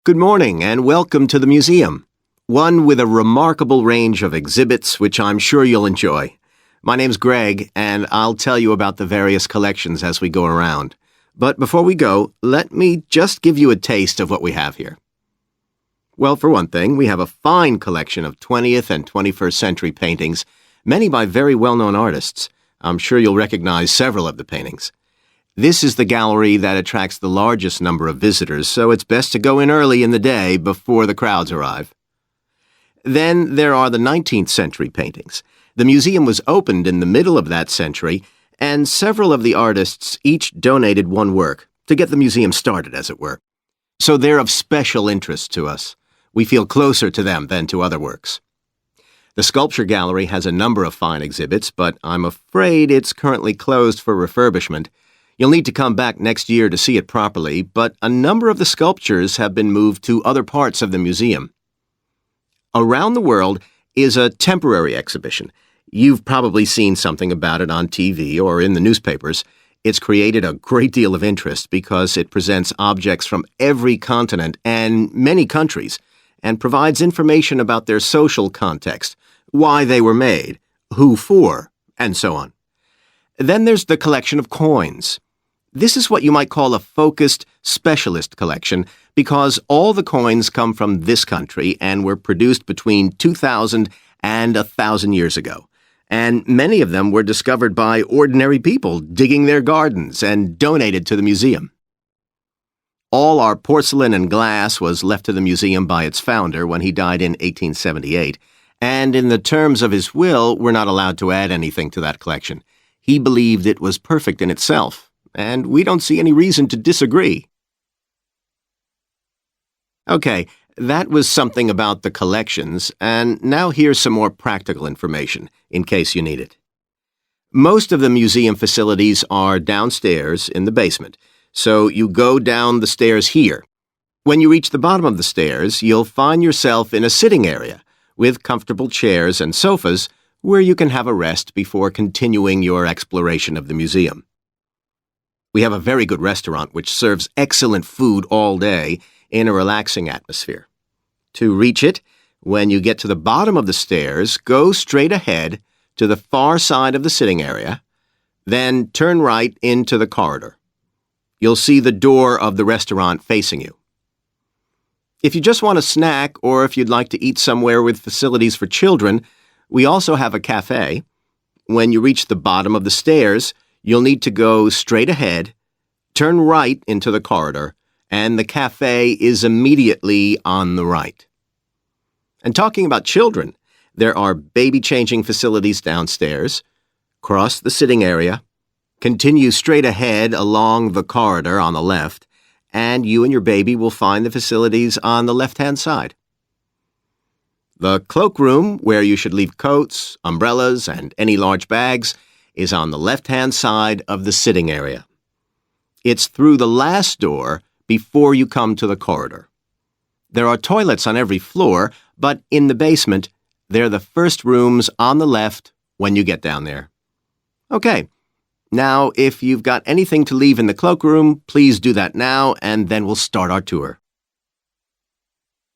Good morning and welcome to the museum, one with a remarkable range of exhibits which I'm sure you'll enjoy. My name's Greg and I'll tell you about the various collections as we go around. But before we go, let me just give you a taste of what we have here. Well, for one thing, we have a fine collection of 20th and 21st century paintings, many by very well-known artists. I'm sure you'll recognize several of the paintings. This is the gallery that attracts the largest number of visitors, so it's best to go in early in the day before the crowds arrive. Then there are the 19th century paintings. The museum was opened in the middle of that century, and several of the artists each donated one work to get the museum started, as it were. So they're of special interest to us. We feel closer to them than to other works. The sculpture gallery has a number of fine exhibits, but I'm afraid it's currently closed for refurbishment. You'll need to come back next year to see it properly, but a number of the sculptures have been moved to other parts of the museum. Around the World is a temporary exhibition. You've probably seen something about it on TV or in the newspapers. It's created a great deal of interest because it presents objects from every continent and many countries and provides information about their social context, why they were made, who for, and so on. Then there's the collection of coins. This is what you might call a focused specialist collection because all the coins come from this country and were produced between 2,000 and 1,000 years ago. And many of them were discovered by ordinary people digging their gardens and donated to the museum. All our porcelain and glass was left to the museum by its founder when he died in 1878, and in the terms of his will, we're not allowed to add anything to that collection. He believed it was perfect in itself, and we don't see any reason to disagree. Okay, that was something about the collections, and now here's some more practical information, in case you need it. Most of the museum facilities are downstairs in the basement, so you go down the stairs here. When you reach the bottom of the stairs, you'll find yourself in a sitting area with comfortable chairs and sofas where you can have a rest before continuing your exploration of the museum. We have a very good restaurant which serves excellent food all day in a relaxing atmosphere. To reach it, when you get to the bottom of the stairs, go straight ahead to the far side of the sitting area, then turn right into the corridor. You'll see the door of the restaurant facing you. If you just want a snack or if you'd like to eat somewhere with facilities for children, we also have a cafe. When you reach the bottom of the stairs, you'll need to go straight ahead, turn right into the corridor, and the cafe is immediately on the right. And talking about children, there are baby-changing facilities downstairs. Cross the sitting area, continue straight ahead along the corridor on the left, and you and your baby will find the facilities on the left-hand side. The cloakroom, where you should leave coats, umbrellas, and any large bags, is on the left-hand side of the sitting area. It's through the last door before you come to the corridor. There are toilets on every floor, but in the basement, they're the first rooms on the left when you get down there. Okay, now if you've got anything to leave in the cloakroom, please do that now, and then we'll start our tour.